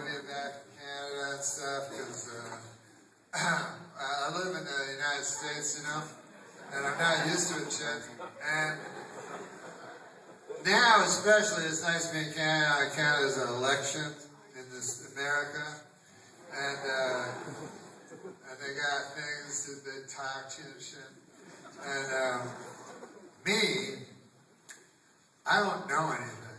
being back in Canada and stuff, because I live in the United States, you know, and I'm not used to it yet. And now, especially, it's nice to be in Canada. Canada's an election in this America, and they got things that they talk to and shit. And me, I don't know anything.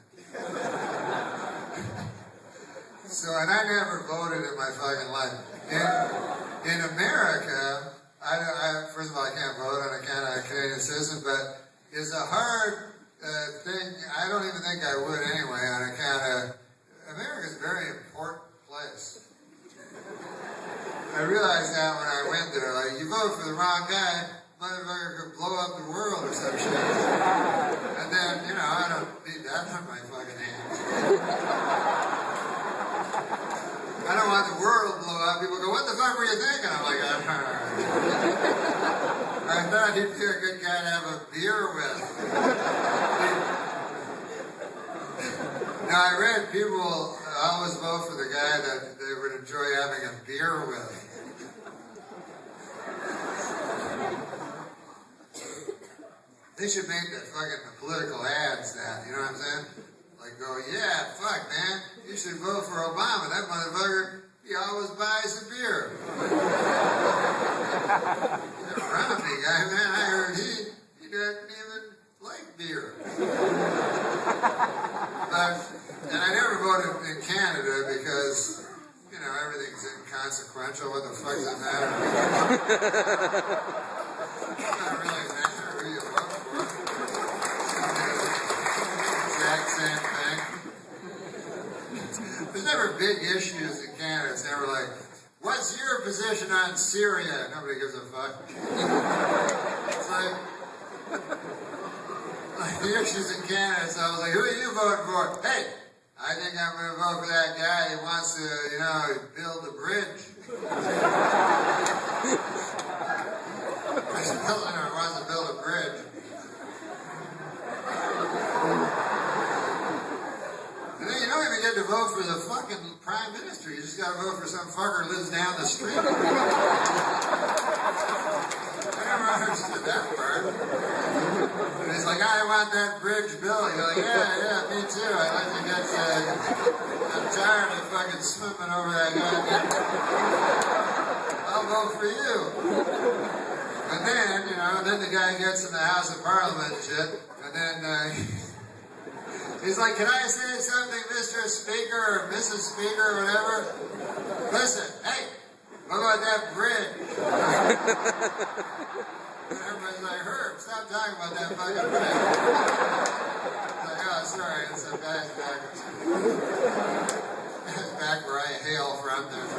So, and I never voted in my fucking life. In America, first of all, I can't vote on a Canadian citizen, but it's a hard thing. I don't even think I would anyway on account of America's a very important place. I realized that when I went there, like, you vote for the wrong guy, motherfucker could blow up the world or some shit. And then, you know, I don't need that on my fucking hands. I don't want the world to blow up. People go, what the fuck were you thinking? I'm like, I thought he'd be a good guy to have a beer with. Now, I read people always vote for the guy that they would enjoy having a beer with. They should make the fucking political ads that, you know what I'm saying? Like go, yeah, fuck man, you should vote for Obama. That motherfucker, he always buys a beer. That Romney guy, man, I heard he doesn't even like beer. And I never voted in Canada because, you know, everything's inconsequential. What the fuck does it matter? It's not really a matter who you vote for. Exact same thing. There's never big issues in Canada. It's never like, what's your position on Syria? Nobody gives a fuck. It's like the issues in Canada, so I was like, who are you voting for? Hey, I think I'm going to vote for that guy who wants to, you know, build a bridge. There's a builder who wants to build a bridge. And then you don't even get to vote for the fucking prime minister. You just got to vote for some fucker who lives down the street. I never understood that part. And he's like, I want that bridge built. You're like, yeah, me too. I'd like to get, I'm tired of fucking swimming over that goddamn. I'll vote for you. And then, you know, then the guy gets in the House of Parliament and shit, and then he's like, can I say something, Mr. Speaker or Mrs. Speaker or whatever? Listen, hey, what about that bridge? And everybody's like, Herb, stop talking about that fucking bridge. It's like, oh, sorry, it's a back. That's back where I hail from. That's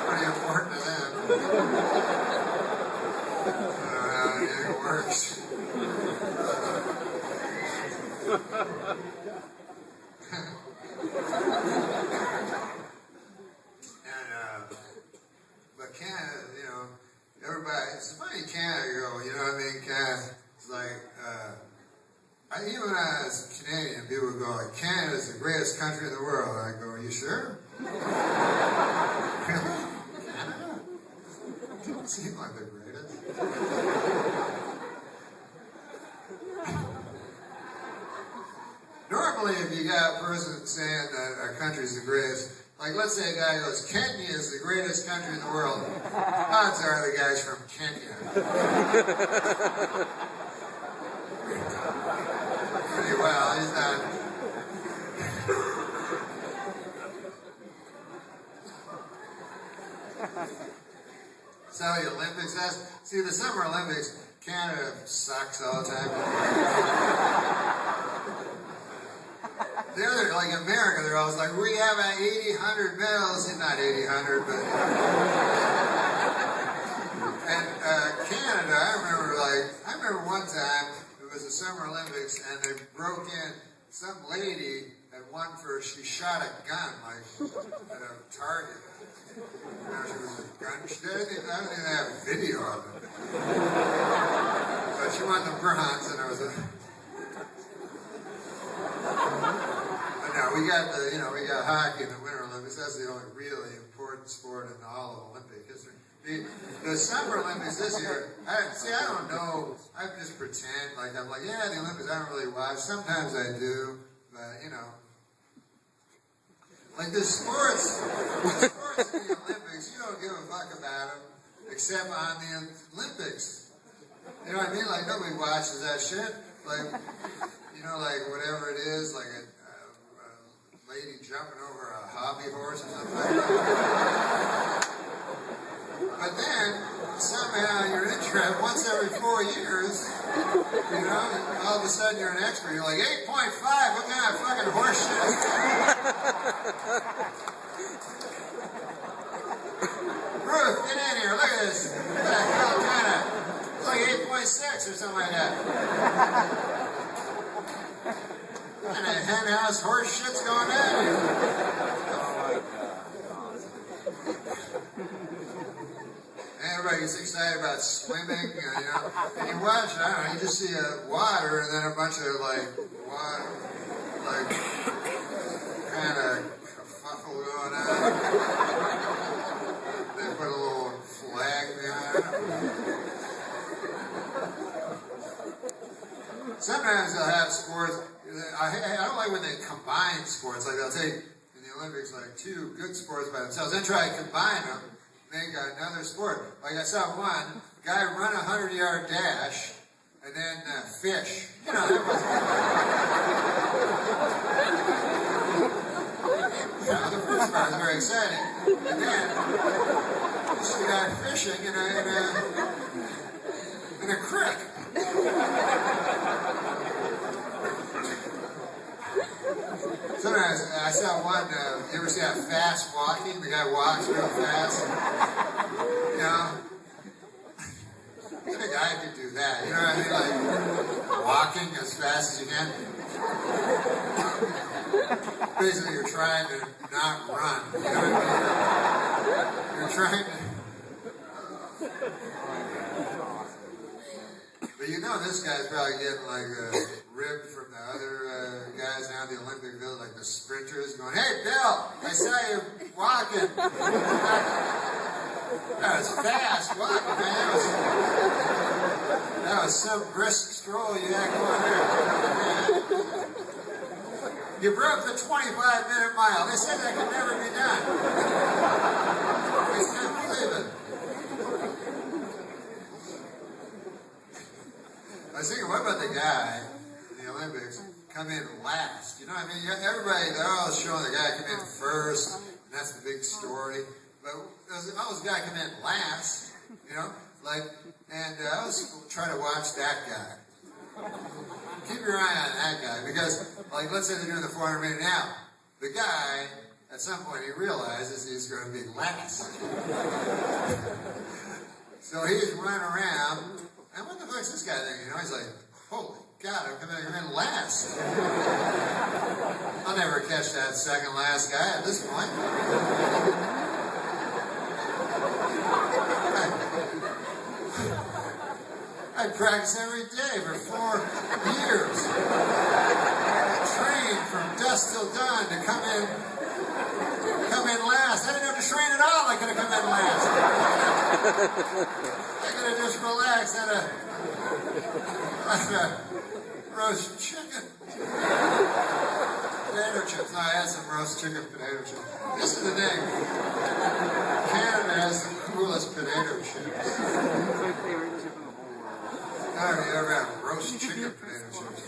pretty important to them. I don't know how anything works. But Canada, you know, everybody, it's funny Canada go, you know what I mean? Canada, it's like, even as a Canadian, people would go, like, Canada's the greatest country in the world. And I go, are you sure? Really? Canada? Don't seem like the greatest. Normally, if you got a person saying that a country's the greatest, like let's say a guy goes, Kenya is the greatest country in the world, odds are the guy's from Kenya. Pretty well, he's not. So the Olympics, see the Summer Olympics, Canada sucks all the time. The other, like America, they're always like, we have 100 medals, not 100, but... And Canada, I remember one time, it was the Summer Olympics, and they broke in, some lady had won she shot a gun, like, at a target. You know, she was a gun, I don't think they have a video of it. But she won the bronze, and it was a... But no, we got hockey in the Winter Olympics. Olympics. That's the only really important sport in all of Olympic history. The Summer Olympics this year, I don't know. I just pretend like I'm like, yeah, the Olympics I don't really watch. Sometimes I do, but you know. Like the sports in the Olympics, you don't give a fuck about them, except on the Olympics. You know what I mean? Like nobody watches that shit. Like, you know, like whatever it is, like a lady jumping over a hobby horse or something like that. But then, somehow you're interested, once every 4 years, you know, all of a sudden you're an expert. You're like, 8.5, what kind of fucking horse shit is that? Ruth, get in here, look at this. Look at that Calcutta. It's like 8.6 or something like that. What kind of hen house horse shit's going on here? Everybody gets excited about swimming, you know, and you watch, I don't know, you just see water and then a bunch of water, kind of kerfuffle going on. They put a little flag behind it. Sometimes they'll have sports, I don't like when they combine sports, like they'll take in the Olympics like two good sports by themselves, then try to combine them. Make another sport. Like I saw one guy run a 100-yard dash and then fish. You know, that was you know, the first part was very exciting. And then you see a guy fishing in a creek. Sometimes I saw one, you ever see that fast walking? The guy walks real fast. You know? I think I could do that. You know what I mean? Like walking as fast as you can. Basically, you're trying to not run. You know what I mean? You're trying to. But you know, this guy's probably getting like ribbed from the other guys now in the Olympic Village, like the sprinters, going, "Hey, Bill, I saw you walking." That was fast walking, man. That was some brisk stroll you had going there. You broke the 25-minute mile. They said that could never be done. I can't believe it. I was thinking, what about the guy in the Olympics come in last? You know what I mean? Everybody, they're always showing the guy come in first, and that's the big story. But there's always a guy come in last, you know? Like, and I always try to watch that guy. Keep your eye on that guy, because, like, let's say they're doing the 400-meter now. The guy, at some point, he realizes he's going to be last. So he's running around. And what the fuck's this guy thinking? You know, he's like, holy God, I'm coming in last. I'll never catch that second last guy at this point. I practiced every day for 4 years. I trained from dusk till dawn to come in last. I didn't have to train at all. I could have come in last. I could have just relaxed at a roast chicken. Potato chips. No, I had some roast chicken potato chips. This is the thing. Canada has the coolest potato chips. I don't know if you ever had roast chicken potato chips.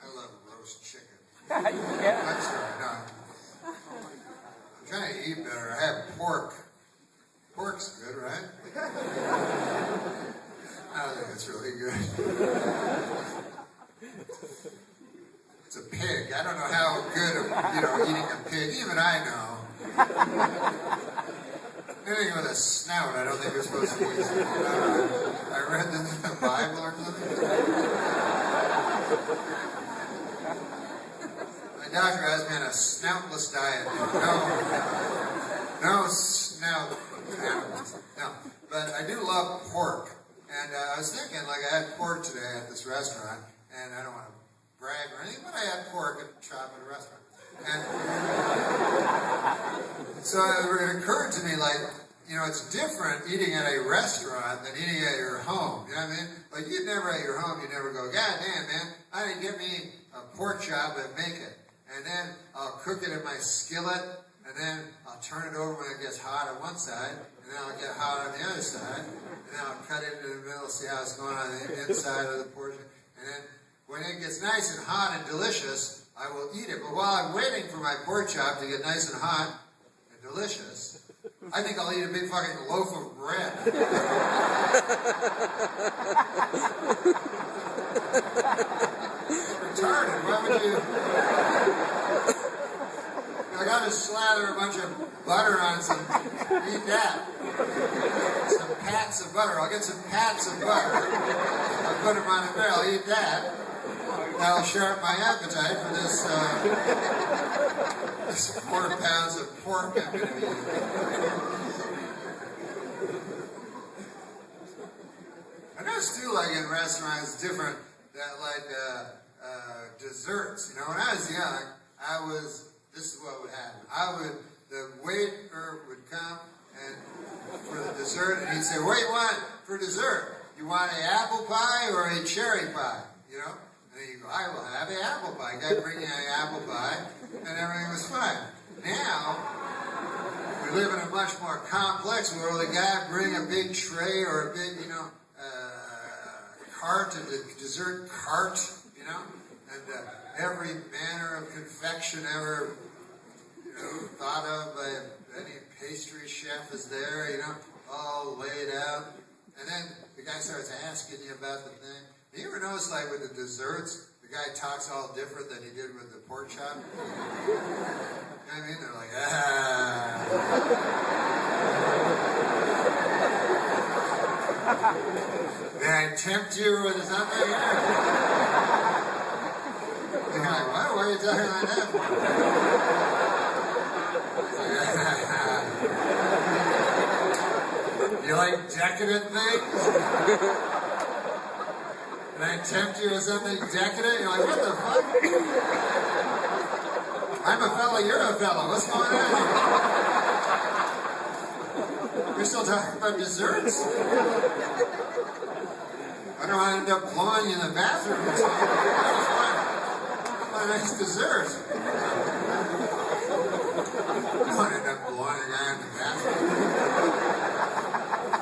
I love roast chicken. I'm sorry, no. I'm trying to eat better. I have pork. Pork's good, right? I don't think it's really good. It's a pig. I don't know how good, eating a pig. Even I know. Anything with a snout, I don't think you're supposed to eat. I read this in the Bible or something. My doctor has me on a snoutless diet. No snout animals. No, but I do love pork. And I was thinking, like, I had pork today at this restaurant, and I don't want to brag or anything, but I had pork and chop at a restaurant. And so it occurred to me, like, you know, it's different eating at a restaurant than eating at your home. You know what I mean? Like, you'd never at your home, you never go, God damn, man, I didn't get me a pork chop and make it. And then I'll cook it in my skillet, and then I'll turn it over when it gets hot on one side, and then I'll get hot on the other side, and then I'll cut it into the middle, see how it's going on the inside of the portion. And then when it gets nice and hot and delicious, I will eat it. But while I'm waiting for my pork chop to get nice and hot and delicious, I think I'll eat a big fucking loaf of bread. Retarded, why would you? I gotta slather a bunch of butter on some, eat that. Some pats of butter. I'll get some pats of butter. I'll put them on the grill, I'll eat that. That'll sharpen my appetite for this, this 4 pounds of pork I'm gonna be eating. I noticed too, like in restaurants, different, that like, desserts. You know, when I was young, this is what would happen. The waiter would come and for the dessert, and he'd say, what do you want for dessert? You want an apple pie or a cherry pie? You know? And then you go, I will have an apple pie. Guy bring you an apple pie, and everything was fine. Now, we live in a much more complex world. The guy bring a big tray or a big, you know, cart, a dessert cart, you know, and every manner of confection ever, you know, thought of by any pastry chef is there, you know, all laid out. And then the guy starts asking you about the thing. Do you ever notice, like, with the desserts, the guy talks all different than he did with the pork chop? You know what I mean? They're like, May I tempt you with something here? You're like, what? Why are you talking like that? You like decadent things? Can I tempt you with something decadent? You're like, what the fuck? I'm a fella, you're a fella. What's going on here? You're still talking about desserts? I don't want to end up blowing you in the bathroom. That's my nice dessert. I don't want to end up blowing a guy in the bathroom.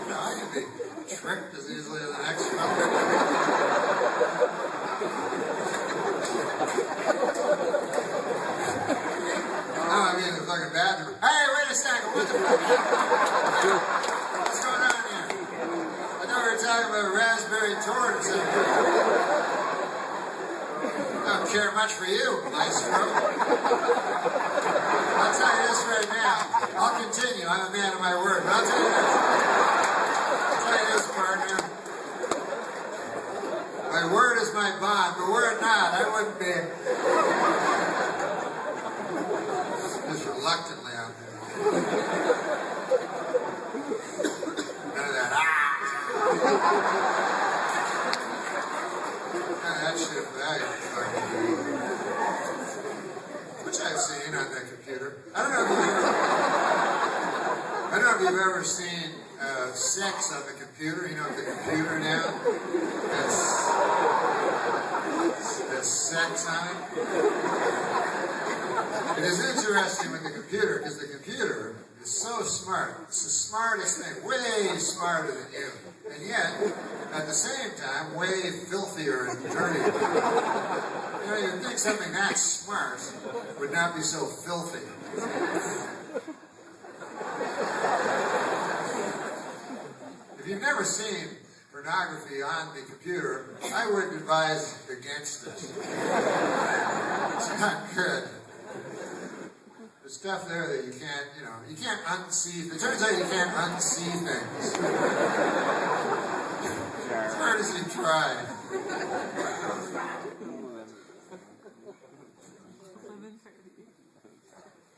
You know, I can be tricked as easily as the next fellow. Now I'm in the fucking bathroom. Hey, wait a second. What the fuck? What's going on here? I thought we were talking about raspberry torts. I don't care much for you, maestro. I'll tell you this right now. I'll continue. I'm a man of my word. But I'll tell you this. Partner. My word is my bond, but were it not, I wouldn't be. Just reluctantly out there. None of that. That shit, which I've seen on the computer. I don't know if you've ever seen sex on the computer. You know, the computer now has sex on it. It is interesting with the computer because the computer is so smart. It's the smartest thing, way smarter than you. And yet, at the same time, way filthier and dirtier. You know, you'd think something that smart would not be so filthy. If you've never seen pornography on the computer, I would advise against it. It's not good. There's stuff there that you can't, you know, you can't unsee. It turns out you can't unsee things. As hard as you try.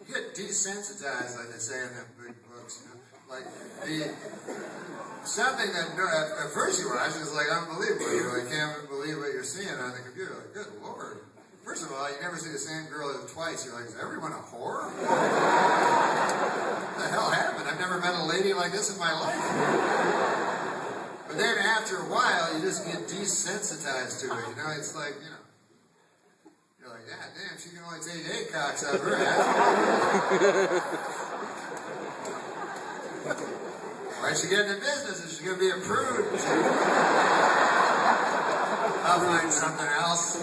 You get desensitized, like they say in them big books, you know. Like, something that at first you watch is like unbelievable. You like, can't believe what you're seeing on the computer. Like, good Lord. First of all, you never see the same girl twice. You're like, is everyone a whore? What the hell happened? I've never met a lady like this in my life. But then after a while, you just get desensitized to it. You know, it's like, you know, you're like, yeah, damn, she can only take 8 cocks out of her ass. Why'd she get into business? Is she going to be a prude? I'll find something else.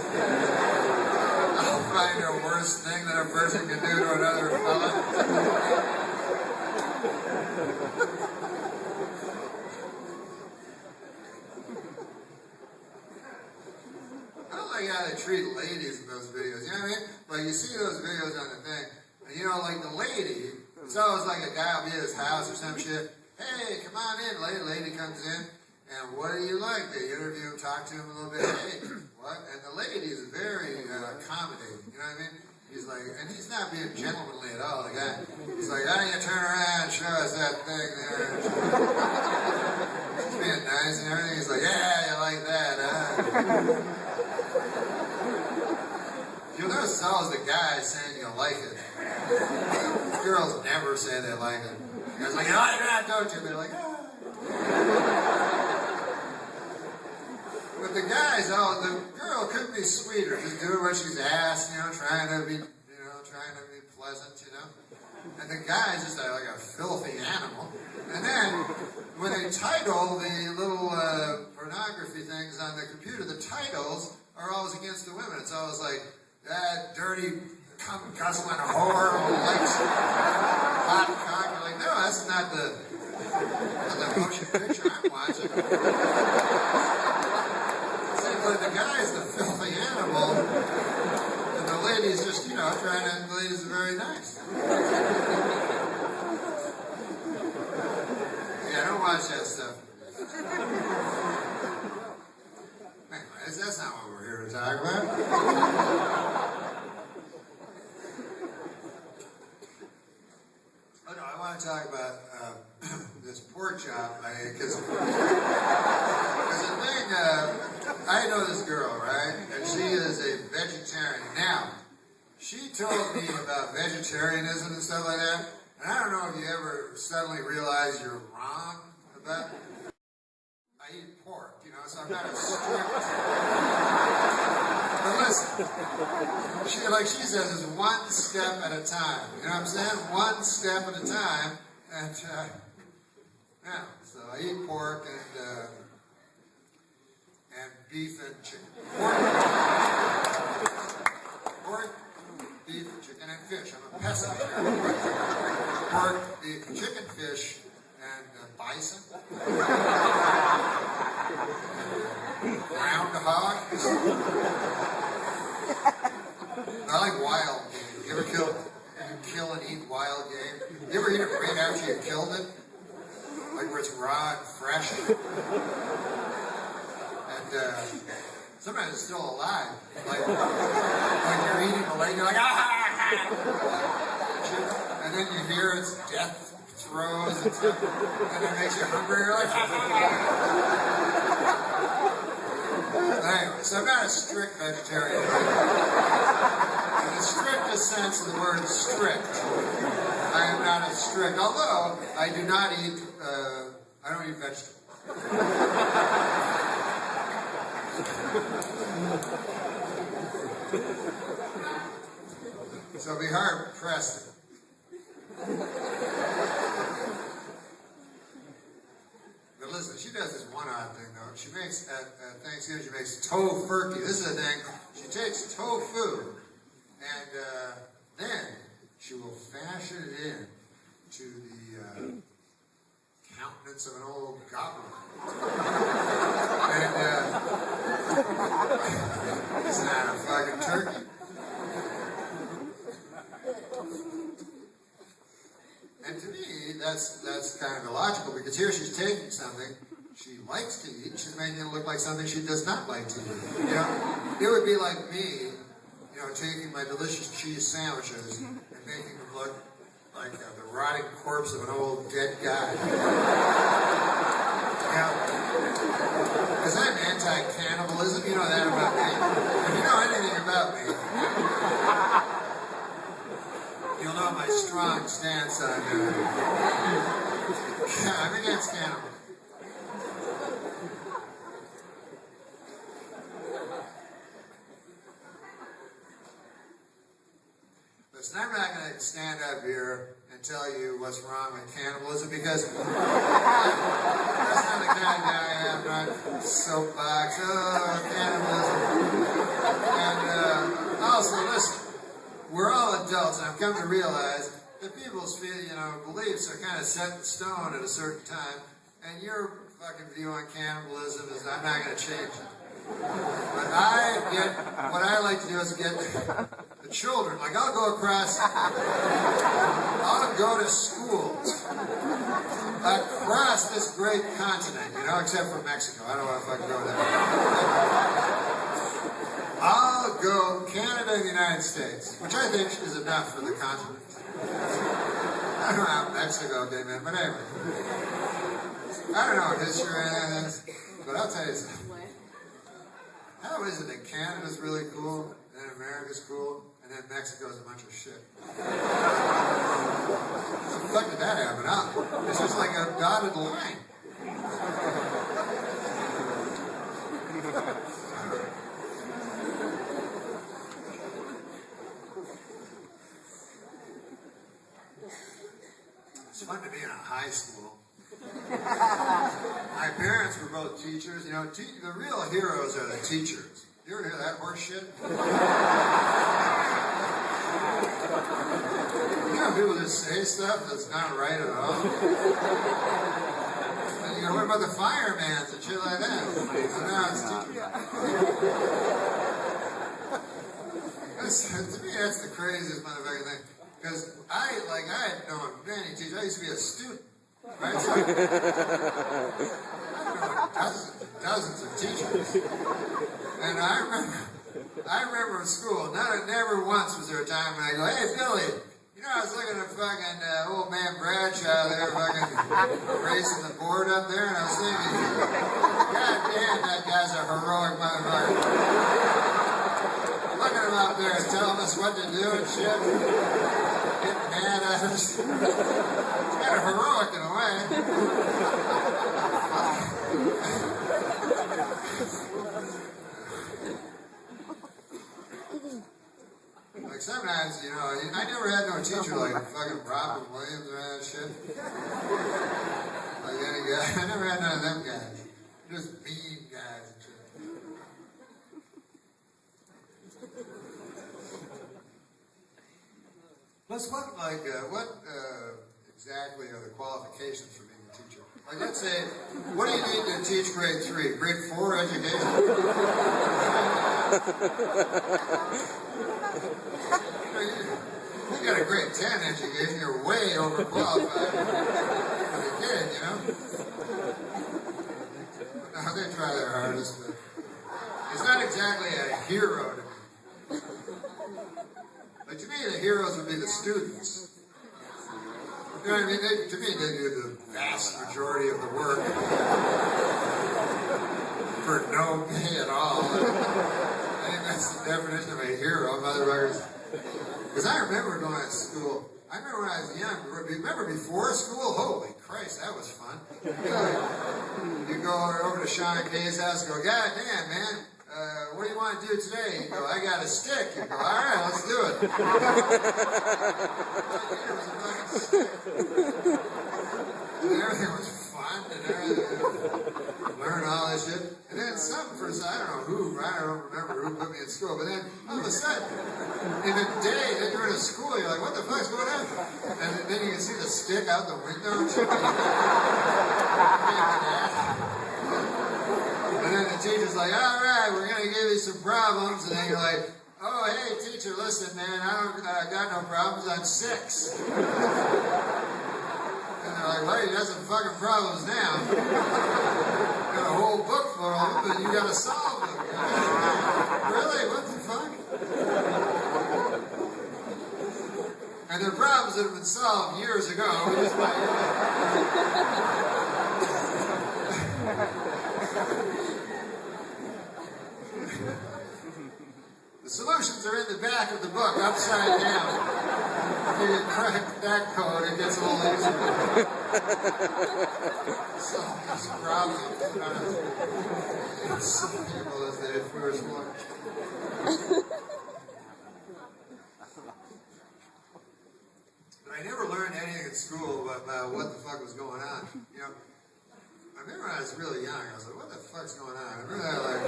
I'll find a worse thing that a person can do to another fella. I don't like how they treat ladies in those videos. You know what I mean? Like, you see those videos on the thing, and you know, like the lady, it's always like a guy will be at his house or some shit. Hey, come on in. Lady comes in, and what do you like? They interview him, talk to him a little bit. Hey, what? And the lady is very accommodating. You know what I mean? He's like, and he's not being gentlemanly at all. The guy, he's like, why don't you turn around and show us that thing there? He's being nice and everything. He's like, yeah, you like that, huh? You'll notice it's always the guy saying you like it. Girls never say they like it. It's like, you like that, don't you? They're like, ah. But the guys, oh, the girl could be sweeter, just doing what she's asked, you know, trying to be pleasant, you know. And the guy's just like a filthy animal. And then, when they title the little pornography things on the computer, the titles are always against the women. It's always like, that dirty, cum-guzzling whore who likes hot cock. You're like, no, that's not the motion picture I'm watching. But the guy's the filthy animal, and the lady's just, you know, the ladies are very nice. Yeah, don't watch that stuff. Anyways, that's not what we're here to talk about. Oh no, I want to talk about this pork chop I ate, because the thing, I know this girl, right? And she is a vegetarian. Now, she told me about vegetarianism and stuff like that, and I don't know if you ever suddenly realize you're wrong about it. I eat pork, you know, so I'm not a strict... But listen, like she says, it's one step at a time. You know what I'm saying? One step at a time, and, yeah, so I eat pork and beef and chicken. Pork, beef, chicken, and fish. I'm a pescatarian. Pork, beef, chicken, fish, and bison. Groundhog. I like wild game. You ever kill and eat wild game? You ever eat it right after you killed it? Like where it's raw and fresh. And sometimes it's still alive. Like you're eating the leg, you're like, ah! And then you hear its death throes and stuff. And it makes you hungry. You're like, ah! Anyway, so I'm not a strict vegetarian. In the strictest sense of the word strict, I am not as strict. Although I do not eat, I don't eat vegetables. So I'll be hard pressed. But listen, she does this one odd thing though. She makes, at Thanksgiving, she makes tofu. This is the thing. She takes tofu and then she will fashion it in to the countenance of an old goblin. And it's not a fucking turkey. And to me, that's kind of illogical, because here she's taking something she likes to eat, she's making it look like something she does not like to eat. You know, it would be like me, you know, taking my delicious cheese sandwiches and making them look like the rotting corpse of an old dead guy. Yeah. Because I'm anti-cannibalism, you know that about me. If you know anything about me, you'll know my strong stance on I'm against cannibalism. Listen, I'm not going to stand up here and tell you what's wrong with cannibalism because that's not the kind of guy I am. Not soapbox, cannibalism. And also, listen, we're all adults, and I've come to realize that people's beliefs are kind of set in stone at a certain time, and your fucking view on cannibalism is I'm not going to change it. But what I like to do is get the children, like I'll go to schools across this great continent, except for Mexico. I don't want to fucking go there. I'll go Canada and the United States, which I think is enough for the continent. I don't know how Mexico came in, but anyway. I don't know history or anything, but I'll tell you something. How is it that Canada's really cool, and then America's cool, and then Mexico's a bunch of shit? How the fuck did that happen? It's just like a dotted line. It's fun to be in a high school. My parents were both teachers. The real heroes are the teachers. You ever hear that horse shit? People just say stuff that's not right at all. And, what about the firemans and shit like that? No, it's teachers. To me, that's the craziest motherfucking thing. Because I had known many teachers. I used to be a student. Right? So, I've known dozens of teachers. And I remember in school, never once was there a time when I go, hey, Billy, I was looking at fucking old man Bradshaw there fucking racing the board up there, and I was thinking, God damn, that guy's a heroic motherfucker. Looking at him out there telling us what to do and shit. Getting mad at us. It's kind of heroic in a way. Like sometimes, I never had no teacher like fucking Robin Williams or that shit. Like any guy. I never had none of them guys. Just mean guys and shit. What exactly are the qualifications for being a teacher? Like, let's say, what do you need to teach grade 3? Grade 4 education? You got a grade 10 education, you're way overqualified for the kid, No, they try their hardest, but it's not exactly a hero to me. Like, to me, the heroes would be the students. You know what I mean? To me, they do the vast majority of the work for no pay at all. I think that's the definition of a hero, motherfuckers. Because I remember going to school. I remember when I was young. Remember before school? Holy Christ, that was fun. You go over to Sean Kay's house and go, God damn, man. What do you want to do today? You go, I got a stick. You go, all right, let's do it. It was a fucking stick. And everything was fun and everything. Learn all this shit. And then something for, I don't remember who put me in school, but then all of a sudden, in the day that you're in a school, you're like, what the fuck's going on? And then you can see the stick out the window and shit. And then the teacher's like, all right, we're going to give you some problems. And then you're like, oh, hey, teacher, listen, man, I got no problems. I'm 6. And they're like, well, you got some fucking problems now. Got a whole book full of them, and you got to solve them. Really? What the fuck? And their problems that have been solved years ago. The solutions are in the back of the book, upside down. If you can crack that code, it gets a little easier. Solve this problem some people as they first watch. But I never learned anything at school about what the fuck was going on. You know, I remember when I was really young, I was like, what the fuck's going on? I remember that, like,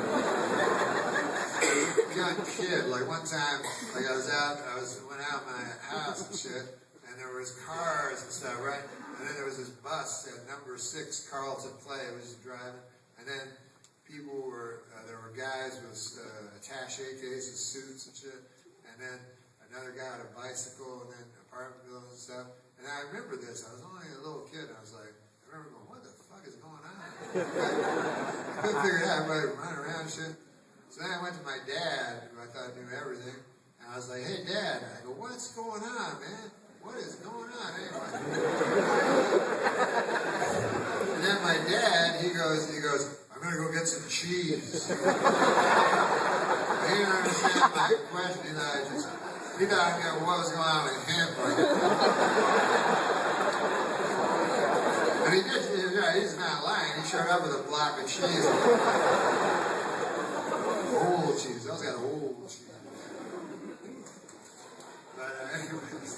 young kid, like one time, like I went out of my house and shit, and there was cars and stuff, right? And then there was this bus at number 6 Carlton Play, it was driving, and then people were, there were guys with attaché cases, suits and shit, and then another guy on a bicycle, and then apartment buildings and stuff. And I remember this, I was only a little kid, and I was like, I remember going, what the fuck is going on? I couldn't figure it out, everybody running around and shit. So then I went to my dad, who I thought knew everything, and I was like, hey Dad, I go, what's going on, man? What is going on anyway? And then my dad, he goes, I'm gonna go get some cheese. He didn't understand my question, he thought I knew what was going on with him. But he did, he's not lying, he showed up with a block of cheese. Old cheese, those got old cheese. But anyways.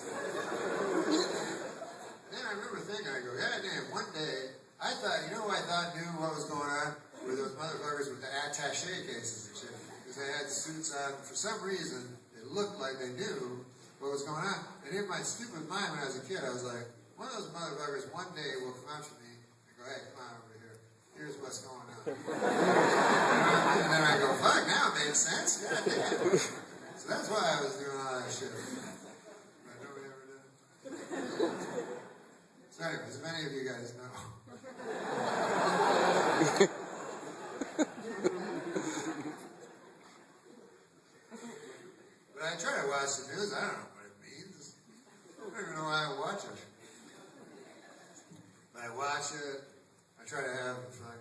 Then I remember thinking, I go, God damn, one day, I thought, you know who I thought knew what was going on? Were those motherfuckers with the attaché cases and shit. Because they had suits on, for some reason, it looked like they knew what was going on. And in my stupid mind when I was a kid, I was like, one of those motherfuckers one day will come up to me and go, hey, come on over here. Here's what's going on. And then I go, fuck, now it made sense. Yeah, damn. So that's why I was doing all that shit. But nobody ever did it. So anyways, many of you guys know. But I try to watch the news. I don't know what it means. I don't even know why I watch it. But I watch it. I try to have fun.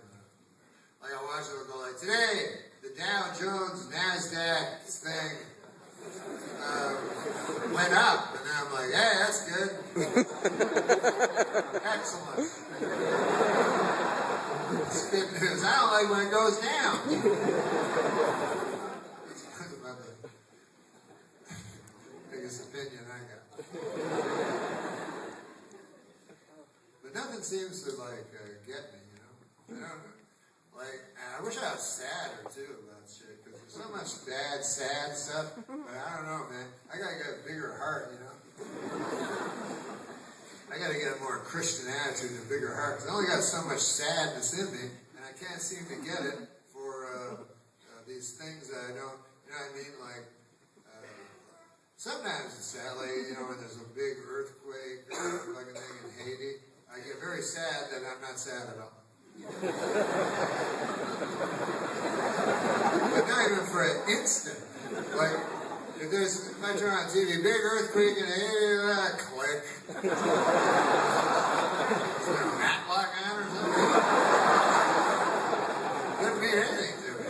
Like I watch it, I'll go like, today, the Dow Jones NASDAQ thing went up. And then I'm like, hey, that's good. Excellent. It's good news. I don't like when it goes down. That's about the biggest opinion I got. But nothing seems to, like, get me, you know? I don't know. Like, I wish I was sadder, too, about shit, because there's so much bad, sad stuff, but I don't know, man. I gotta get a bigger heart, you know? I gotta get a more Christian attitude and a bigger heart, because I only got so much sadness in me, and I can't seem to get it for these things that I don't, you know what I mean? Like, sometimes it's sad, like, you know, when there's a big earthquake, like a thing in Haiti, I get very sad that I'm not sad at all. But not even for an instant. Like, if I turn on TV, big earthquake in Haiti, click. Is there a matlock on or something? Doesn't mean anything to me.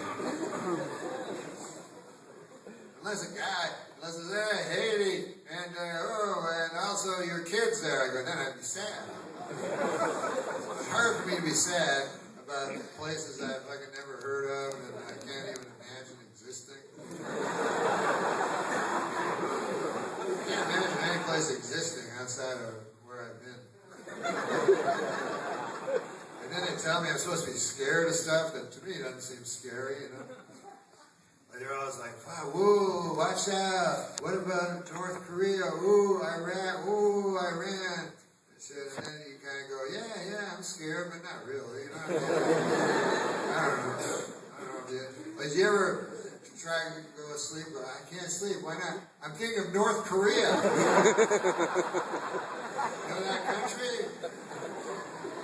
Unless it says, hey, Haiti, and and also your kids there. I go, then I'd be sad. It's hard for me to be sad about places I've fucking never heard of and I can't even imagine existing. I can't imagine any place existing outside of where I've been. And then they tell me I'm supposed to be scared of stuff that to me doesn't seem scary, you know? Like they're always like, wow, whoa, watch out. What about North Korea? Ooh, Iraq, ooh, Iran. And then you kind of go, yeah, I'm scared, but not really. You know what I mean? I don't know. Like, you ever try to go to sleep? Go, I can't sleep. Why not? I'm king of North Korea. You know that country?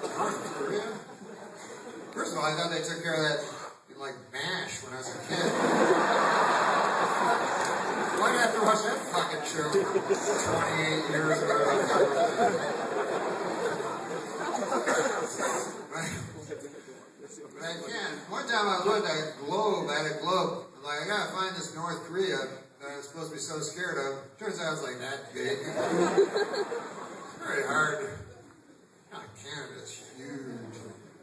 North Korea? First of all, I thought they took care of that in, like, MASH when I was a kid. Why do I have to watch that fucking show 28 years ago. But I can't. One time I looked at a globe. I'm like, I gotta find this North Korea that I'm supposed to be so scared of. Turns out it's like that big. Very hard. Canada's huge.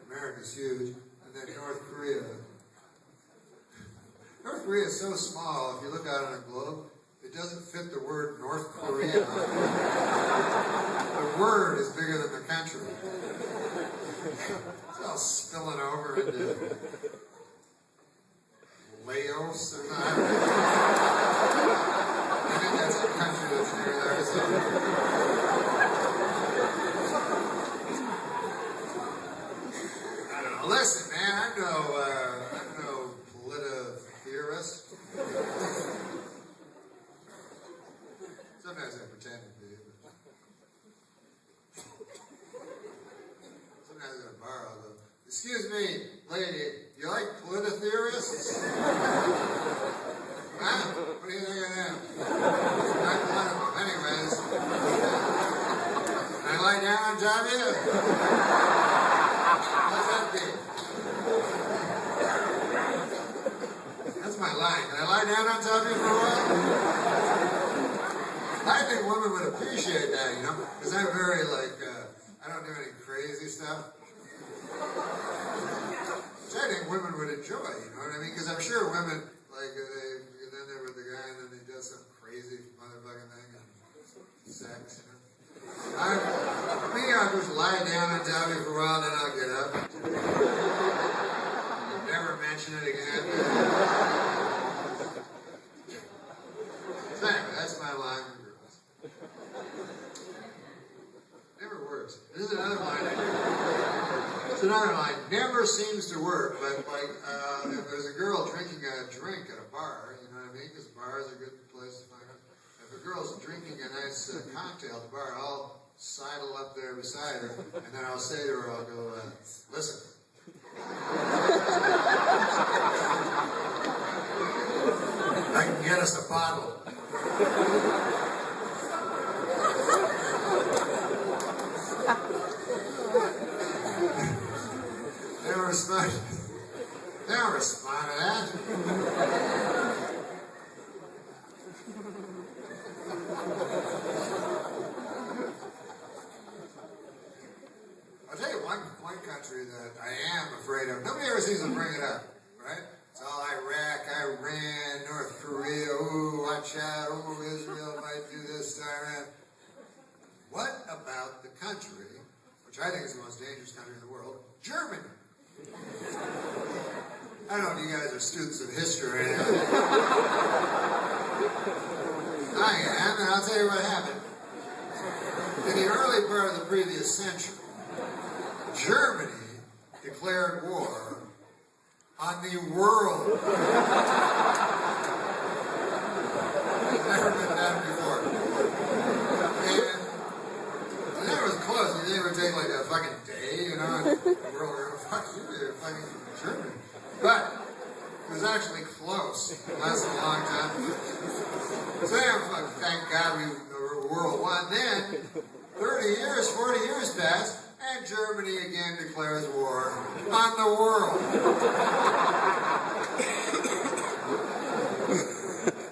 America's huge. And then North Korea. North Korea is so small, if you look out on a globe, it doesn't fit the word North Korea. The word is bigger than the country. It's all spilling over into Laos or something. I think that's a country that's near there. So. I don't know. Listen, man, I'm no politi-theorist. Sometimes I pretend to be, but sometimes in a bar I'll go, excuse me, lady, you like politi-theorists? Huh? What do you think of them? Not political. Anyways, can I lie down on top of you? What's that be? That's my line. Can I lie down on top of you for a while? I think women would appreciate that, you know, because I'm very, like, I don't do any crazy stuff. Which I think women would enjoy, you know what I mean? Because I'm sure women, like, then they're with the guy and then they do some crazy motherfucking thing and sex, you know. Me, I'll just lie down on top of you for a while, then I'll get up. Never mention it again. So anyway, that's my line with girls. Never works. This is another line I do. It's another line. Never seems to work, but like if there's a girl drinking a drink at a bar, you know what I mean? Because bars are a good place to find out. If a girl's drinking a nice cocktail at the bar, I'll sidle up there beside her, and then I'll say to her, I'll go, listen. I can get us a bottle. They don't respond. They don't respond to that. I'll tell you one country that I am afraid of. Nobody ever seems to bring it up, right? It's all Iraq, Iran, North Korea, ooh, watch out, ooh, Israel might do this to Iran. What about the country, which I think is the most dangerous country in the world, Germany? I don't know if you guys are students of history or anything. I am, and I'll tell you what happened. In the early part of the previous century, Germany declared war on the world. It's never been done before. And that was close. It didn't even take like a fucking day, you know, and the world was fuck you, you're fucking Germany. But it was actually close. It lasted a long time. So yeah, thank God the world won. Then 30 years, 40 years passed, and Germany again declares war on the world.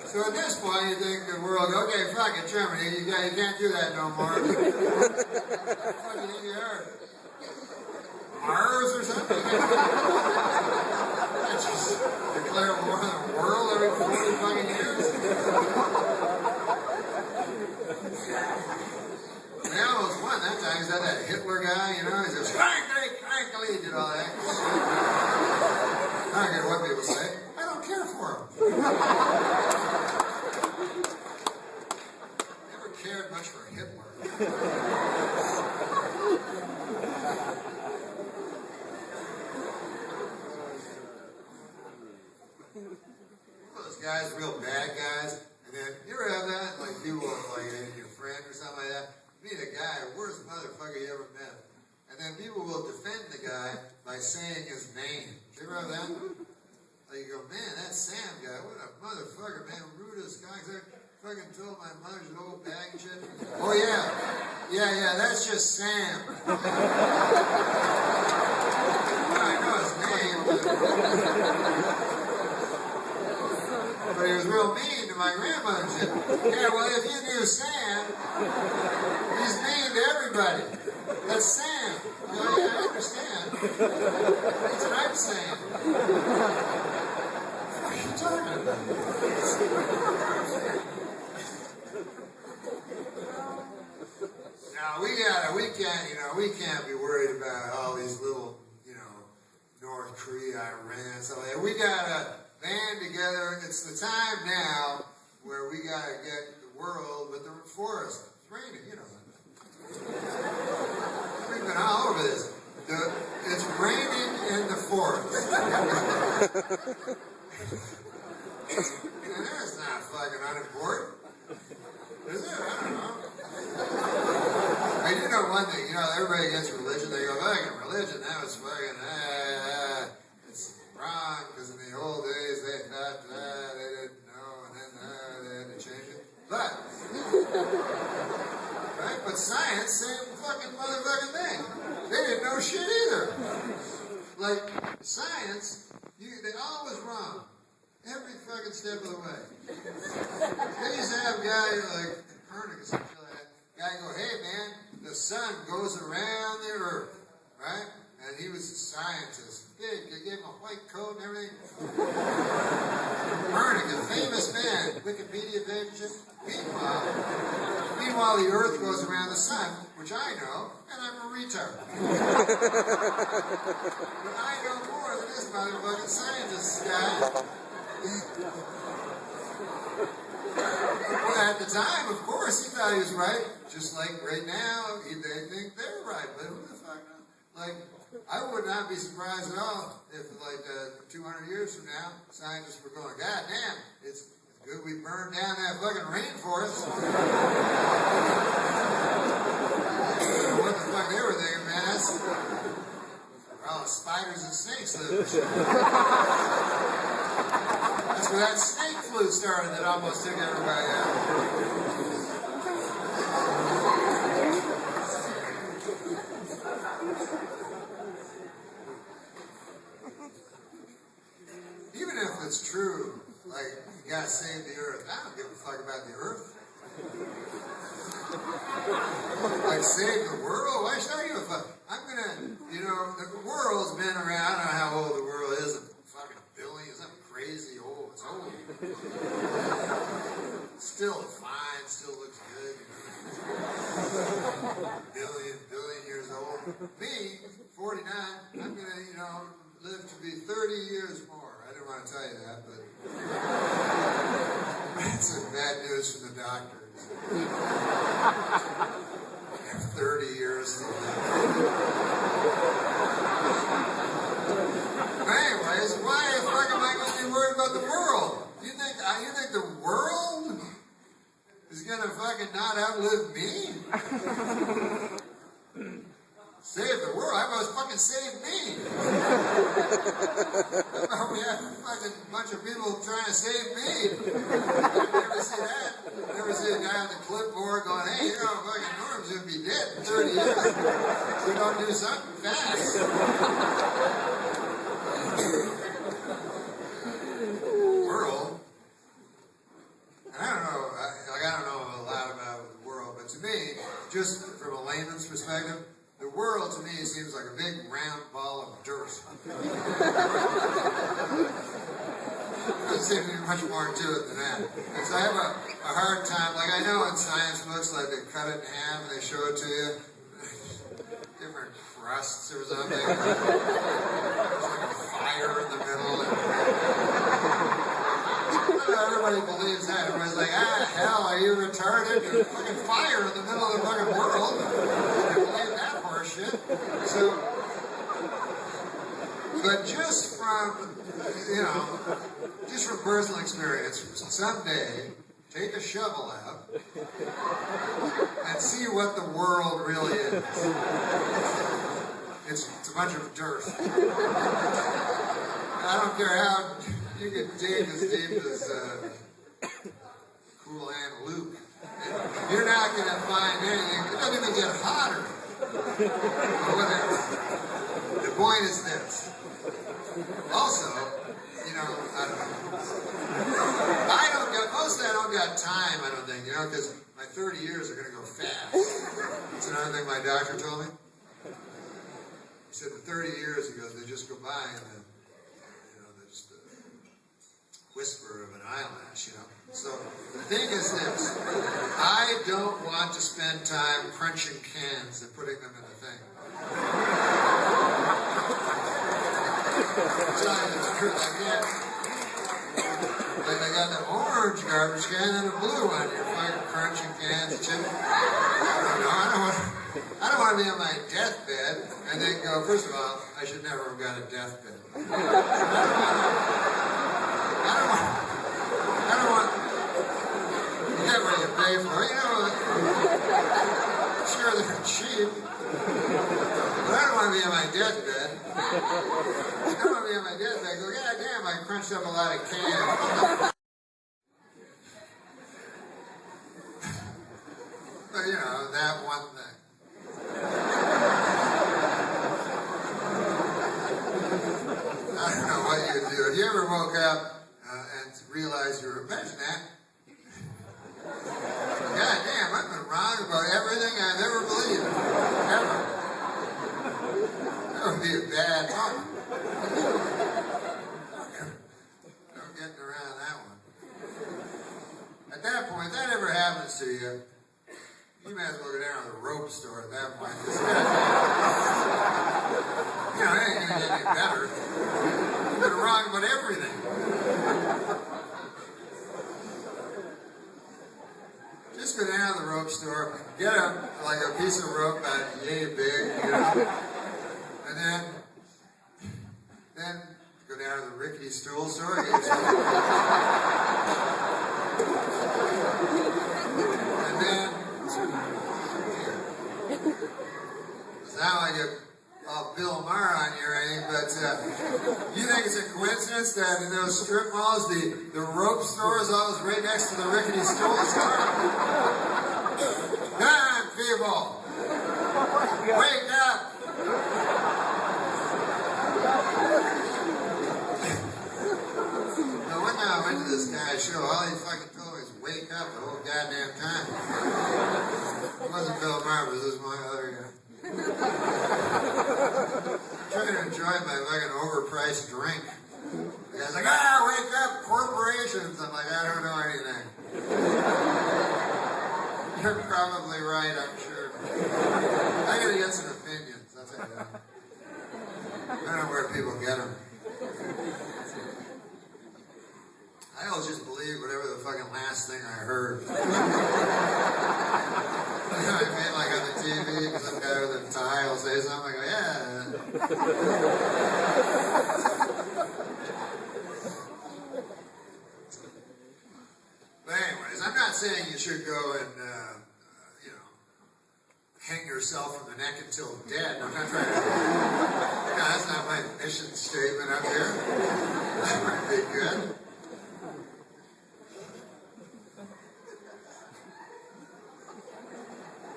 So at this point, you think the world, okay, fuck it, Germany, you can't do that no more. What do you think you are? Mars or something? Just declare war on the world every 40 fucking years? They almost won that time. He's that Hitler guy, you know? He's just crankly, did all that. I don't care what people say. I don't care for him. Never cared much for Hitler. Those guys, real bad guys, and then you ever have that? Like people like your friend or something like that. Meet a guy, worst motherfucker you ever met. And then people will defend the guy by saying his name. You ever have that? Like you go, man, that Sam guy, what a motherfucker, man, rudest guy. fucking told my mother's an old bag and shit. Oh yeah, that's just Sam. I know his name, but he was real mean to my grandmother and shit. Yeah, well, if you knew Sam, he's mean to everybody. That's Sam. You know, yeah, I understand. That's what I'm saying. What are you talking about? Now we can't be worried about all these little, North Korea, Iran, stuff like that. We gotta band together. It's the time now where we gotta get the world with the forest. It's raining, We've been all over this. It's raining in the forest. And that's not fucking unimportant. Is it? I don't know. I do know one thing, everybody gets religion, they go, fucking religion, that was fucking, it's wrong, because in the old days they thought that, they didn't know, and then they had to change it. But, right, but science, same fucking motherfucking thing. They didn't know shit either. Like, science, they always wrong. Every fucking step of the way. They used to have guys like Copernicus and shit like that. Guy go, hey man, the sun goes around the earth, right? And he was a scientist, big. They gave him a white coat and everything. Copernicus, famous man, Wikipedia page. Meanwhile, the earth goes around the sun, which I know, and I'm a retard. But I know more than this motherfucking scientist guy. Well, at the time, of course, he thought he was right. Just like right now, they think they're right. But who the fuck knows? Like, I would not be surprised at all if, 200 years from now, scientists were going, God damn, it's good we burned down that fucking rainforest. What the fuck they were thinking, man? That's well, spiders and snakes live. That's where that snake flu started that almost took everybody out. Even if it's true, like, you gotta save the earth, I don't give a fuck about the earth. Like, save the world? Why should I give a fuck? I'm gonna, the world's been around, I don't know how old the world is, fucking billion, something crazy old, it's old. Still fine, still looks good. Billion years old. Me, 49, I'm gonna, live to be 30 years more. I didn't want to tell you that, but that's some bad news from the doctors. I have 30 years to live. Anyways, why the fuck am I going to be worried about the world? You think the world is going to fucking not outlive me? Save the world? How about fucking save me? How about we have a fucking bunch of people trying to save me? Never see that? Never see a guy on the clipboard going, hey, fucking Norm's going to be dead in 30 years. So we don't do something fast. World? I don't know. I don't know a lot about the world, but to me, just from a layman's perspective, the world to me seems like a big round ball of dirt. Doesn't seem to be much more to it than that. And so I have a hard time, like I know in science books, like they cut it in half and they show it to you. Different crusts or something. There's like a fire in the middle. Everybody believes that. Everybody's like, hell, are you retarded? There's fucking fire in the middle of the fucking world. I believe that horseshit. So, but just from personal experience, someday, take a shovel out and see what the world really is. It's a bunch of dirt. I don't care how you can dig as deep as cool Aunt Luke. You're not going to find anything. It doesn't even get hotter. Or whatever. The point is this. Also, you know, I don't know. Mostly I don't got time, I don't think, you know, because my 30 years are going to go fast. That's another thing my doctor told me. He said the 30 years, he goes, they just go by and then, you know, they're just a whisper of an eyelash, you know. So the thing is this, I don't want to spend time crunching cans and putting them in a thing. I'm telling you the truth, I can't. Like I got the orange garbage can and a blue one. You're fucking crunching cans and shit. I don't know. I don't want to be on my deathbed and then go, first of all, I should never have got a deathbed. I don't want, you get what you pay for, you know, sure they're cheap, but I don't want to be on my deathbed. I don't want to be on my deathbed, go, God damn, I crunched up a lot of cans. But, you know, that one thing. I don't know what you'd do. If you ever woke up and realized you were, imagine that. God damn, I've been wrong about everything I've ever believed. Ever. That would be a bad moment. No getting around that one. At that point, if that ever happens to you, you may as well go down to the rope store at that point. You know, it ain't gonna get any better. You've been wrong about everything. Just go down to the rope store, get a piece of rope about yay big, you know, and then go down to the rickety stool store, get and then it's not like Bill Maher on you or anything, but you think it's a coincidence that in those strip malls, the rope store is always right next to the rickety stool store? Come on, people! Wake up! Now, one time I went to this guy's show, all he fucking told me was wake up the whole goddamn time. It wasn't Bill Maher, it was this one other guy. I'm trying to enjoy my fucking overpriced drink. The guy's like, wake up, corporations. I'm like, I don't know anything. You're probably right, I'm sure. I gotta get some opinions, that's how I know. I don't know where people get them. I always just believe whatever the fucking last thing I heard. You know what I mean? Like on the TV, some guy with a tie will say something, I go, yeah. But anyways, I'm not saying you should go and, you know, hang yourself from the neck until dead. I'm not trying to, no, that's not my mission statement up here. That might be good.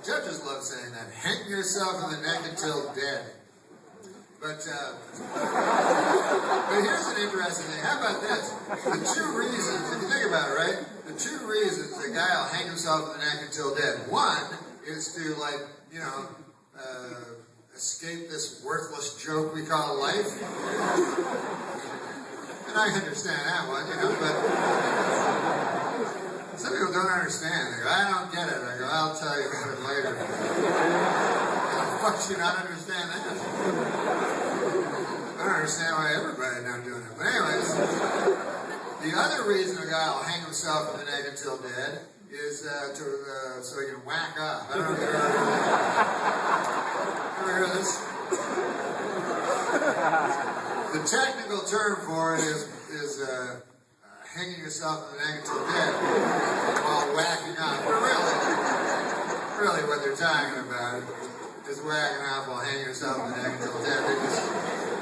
Judges love saying that. Hang yourself in the neck until dead. But here's an interesting thing. How about this? The two reasons, if you think about it, right? The two reasons a guy will hang himself in the neck until dead. One is to, like, you know, escape this worthless joke we call life. And I understand that one, you know, but some people don't understand. They go, I don't get it. I go, I'll tell you about it later. How the fuck do you not understand that? I don't understand why everybody's not doing it. But anyways, the other reason a guy will hang himself in the neck until dead is so he can whack off. I don't know if you've ever heard of this. The technical term for it is hanging yourself in the neck until dead while whacking off. But really what they're talking about is whacking off while hanging yourself in the neck until dead. They just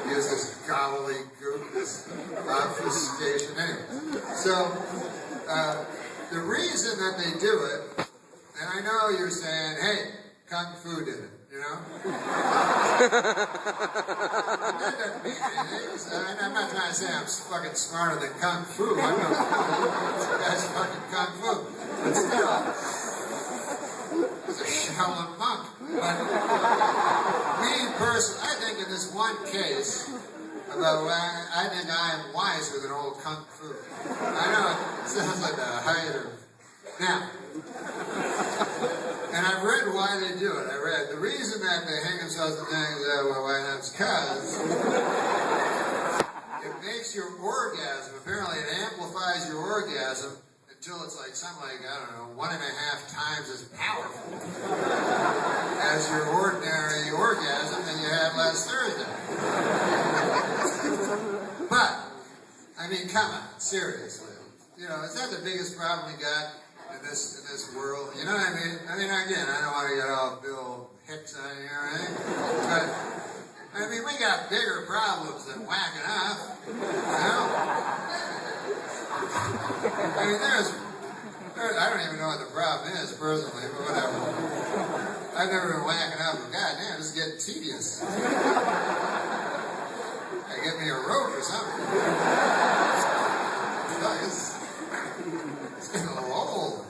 use this gobbledygook, this obfuscation. Anyway, so the reason that they do it, and I know you're saying, hey, Kung Fu did it, you know? That doesn't mean anything. I'm not trying to say I'm fucking smarter than Kung Fu. I know that's fucking Kung Fu. But still, he's a Shaolin monk. But me personally, I think in this one case, I think I am wiser than old Kung Fu. I know it sounds like a height of... Now, and I've read why they do it. I read the reason that they hang themselves in things that's because it makes your orgasm, apparently it amplifies your orgasm until it's like something like, I don't know, 1.5 times as powerful as your ordinary orgasm that you had last Thursday. But, I mean, come on, seriously. You know, is that the biggest problem we got in this world? You know what I mean? I mean, again, I don't want to get all Bill Hicks on here or anything, but, I mean, we got bigger problems than whacking up, you know? I mean, I don't even know what the problem is, personally, but whatever. I've never been whacking up, but goddamn, this is getting tedious. Get me a rope or something. It's getting a little old.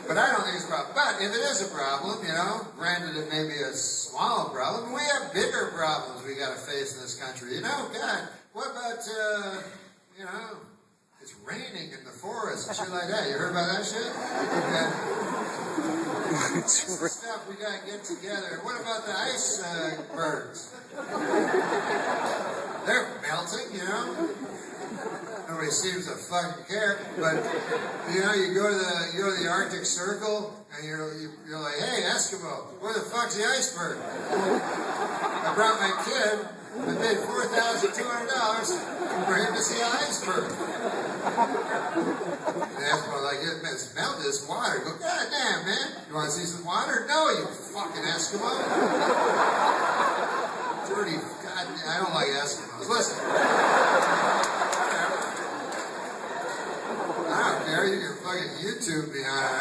But I don't think it's a problem. But if it is a problem, you know, granted it may be a small problem, we have bigger problems we got to face in this country. You know, God, what about, you know, it's raining in the forest and shit like that. You heard about that shit? Yeah. That's the stuff we got to get together. What about the icebergs? They're melting, you know? Nobody seems to fucking care, but, you know, you go to the Arctic Circle, and you're like, hey, Eskimo, where the fuck's the iceberg? I brought my kid, I paid $4,200 for him to see an iceberg. And the Eskimo's like, it's melted, this water. Go, God damn, man, you want to see some water? No, you fucking Eskimo. Dirty, God, I don't like Eskimos. Listen. I don't care, you can fucking YouTube me on it.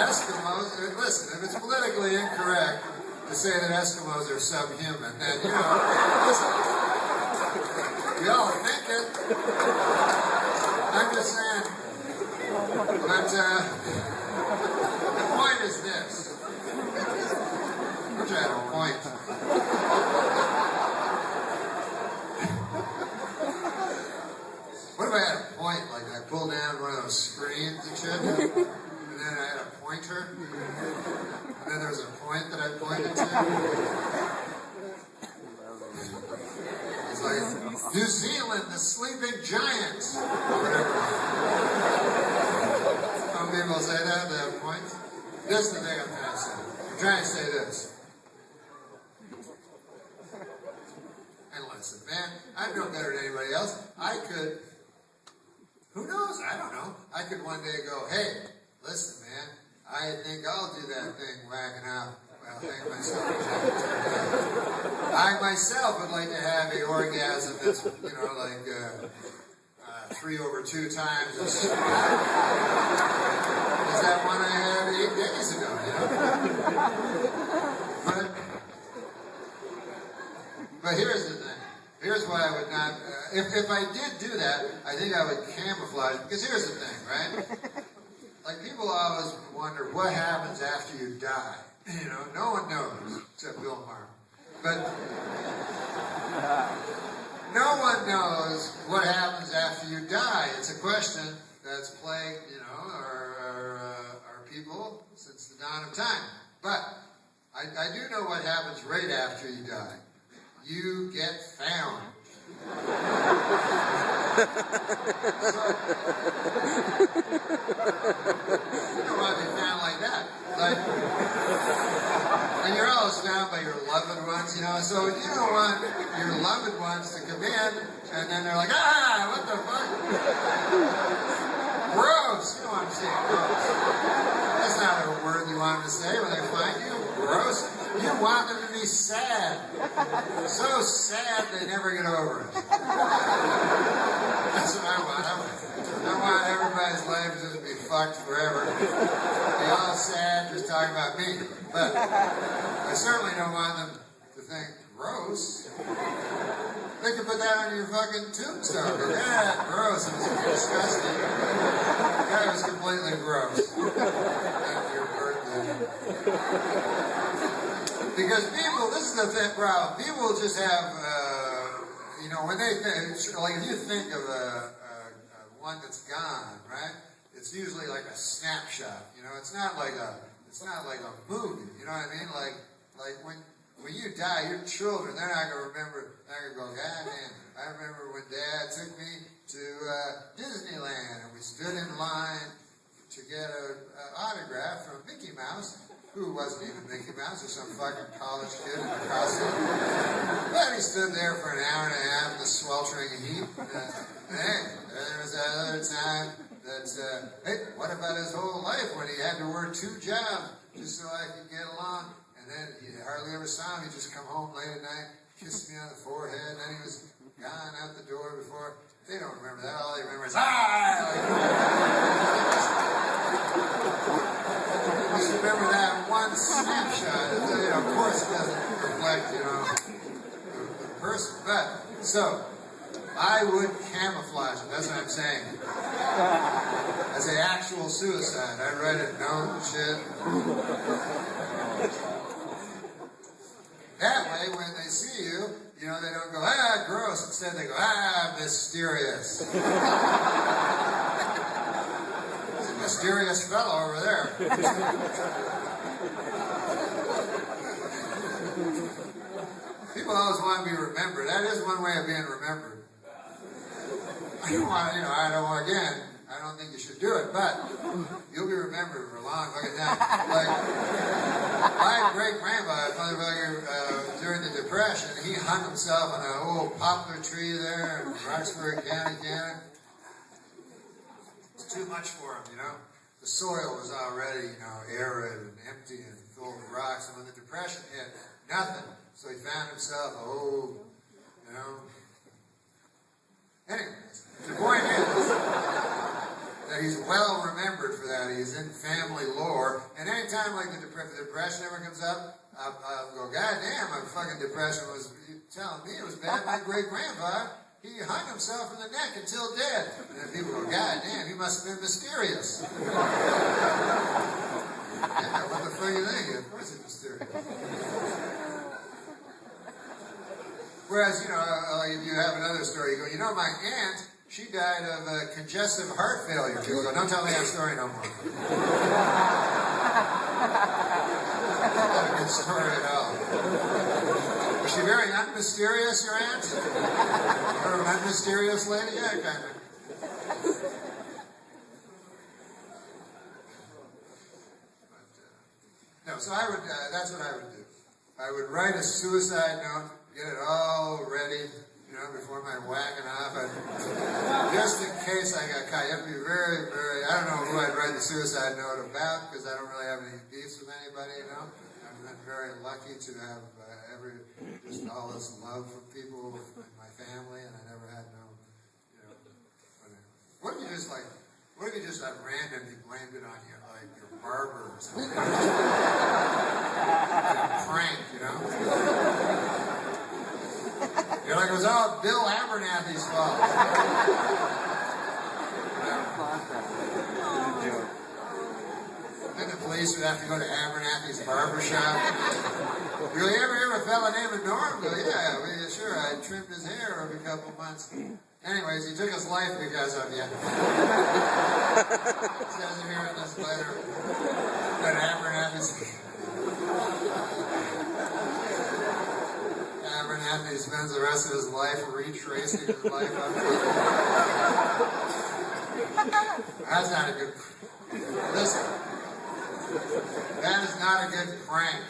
Eskimos, listen, if it's politically incorrect to say that Eskimos are subhuman, then, you know, listen, we all think it. I'm just saying, but the point is this. Which I had a point. What if I had a point, like I pulled down one of those screens and shit, and then I had a pointer, and then there was a point that I pointed to? It's like, New Zealand, the sleeping giants, or whatever. Some people say that, they have points. This is the thing I'm trying to say. I'm trying to say this. And listen, man, I'm no better than anybody else. I could, who knows? I don't know. I could one day go, hey, listen, man, I think I'll do that thing whacking out. Well, think myself. I myself would like to have an orgasm that's, you know, like 3/2 times as that one I had 8 days ago, you know? But here's the thing. Here's why I would not, if I did do that, I think I would camouflage, because here's the thing, right? Like, people always wonder what happens after you die. You know, no one knows, except Bill Maher. But no one knows what happens after you die. It's a question that's plagued, you know, our people since the dawn of time. But I do know what happens right after you die. You get found. You don't want to be found like that. Like, and you're always found by your loved ones, you know, so you don't want your loved ones to come in, and then they're like, ah, what the fuck? Gross! You don't want to say gross. That's not a word you want them to say when they find you. Gross. You want them to be sad. So sad they never get over it. That's what I want. fucked forever. Be all sad, just talking about me. But I certainly don't want them to think, gross. They could put that on your fucking tombstone. Yeah, gross. It was disgusting. That was completely gross. That's your birthday. Because people, this is the thing, problem. People just have, you know, when they think, like if you think of one that's gone, right? It's usually like a snapshot. You know, it's not like a movie. You know what I mean? Like when you die, your children, they're not gonna remember. They're gonna go, God damn! I remember when Dad took me to Disneyland, and we stood in line to get an autograph from Mickey Mouse, who wasn't even Mickey Mouse, or some fucking college kid in a costume. But he stood there for an hour and a half in the sweltering heat. Hey, there was that other time that, hey, what about his whole life when he had to work 2 jobs just so I could get along? And then you hardly ever saw him. He'd just come home late at night, kiss me on the forehead, and then he was gone out the door before. They don't remember that. All they remember is, just remember that one snapshot. You know, of course, it doesn't reflect, you know, the person. But, so, I would camouflage it. That's what I'm saying. As an actual suicide. I'd write it, no shit. That way, when they see you, you know, they don't go, ah, gross. Instead, they go, ah, mysterious. There's a mysterious fellow over there. People always want to be remembered. That is one way of being remembered. I don't want, you know, I don't think you should do it, but you'll be remembered for a long fucking time. Like, my great-grandfather, motherfucker, during the Depression, he hung himself on an old poplar tree there in Roxbury County, Canada. It's too much for him, you know. The soil was already, you know, arid and empty and full of rocks, and when the Depression hit, nothing. So he found himself a whole, you know. Anyways, the point is that he's well remembered for that. He's in family lore. And anytime like the Depression ever comes up, I'll go, God damn, my fucking depression was telling me it was bad. My great-grandpa, he hung himself in the neck until dead. And then people go, God damn, he must have been mysterious. Yeah, what the fuck do you think? Of course he's mysterious. Whereas, you know, like if you have another story, you go, you know, my aunt, she died of congestive heart failure. People go, don't tell me that story no more. Not a good story at all. Was she very unmysterious, your aunt? Or an unmysterious lady? Yeah, kind of. No, so I would, that's what I would do. I would write a suicide note, get it all ready, you know, before my whacking off. Just in case I got caught. You have to be very, very, I don't know who I'd write the suicide note about, because I don't really have any beefs with anybody, you know. I've been very lucky to have just all this love from people in my family, and I never had no, you know, whatever. What if you just like randomly blamed it on you, like your barber or something? Like a prank, you know? You're like, it was all Bill Abernathy's fault. Then the police would have to go to Abernathy's barbershop. You go, you ever hear of a fella named Norm? Go, yeah, well, sure, I trimmed his hair every couple months. Anyways, he took his life because of you. It says here in this letter that Abernathy spends the rest of his life retracing his life up to That's not a good... Listen. That is not a good prank.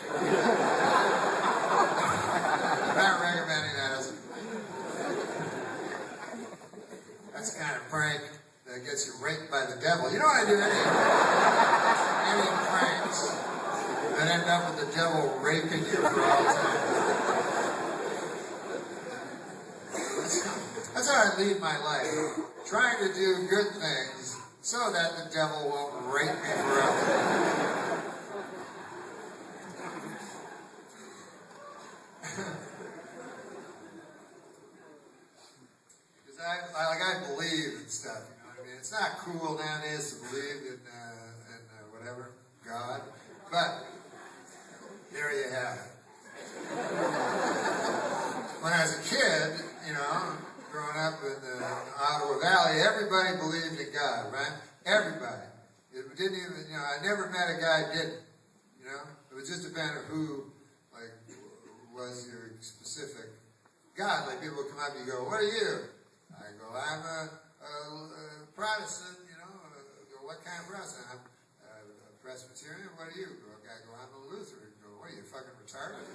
I'm not recommending that as a That's the kind of prank that gets you raped by the devil. You know what I do? Any pranks that end up with the devil raping you for all time. That's how I lead my life. Trying to do good things so that the devil won't rape me forever. Because I believe in stuff, you know what I mean? It's not cool nowadays to believe in whatever, God, but there you have it. When I was a kid, you know, growing up in the Ottawa Valley, everybody believed in God, right? Everybody. It didn't even, you know, I never met a guy who didn't, you know? It was just a matter of who, like, was your specific God. Like, people would come up and you go, what are you? I go, I'm a Protestant, you know. I go, what kind of Protestant? I'm a Presbyterian. What are you? I go, I'm a Lutheran. I go, what are you, fucking retarded?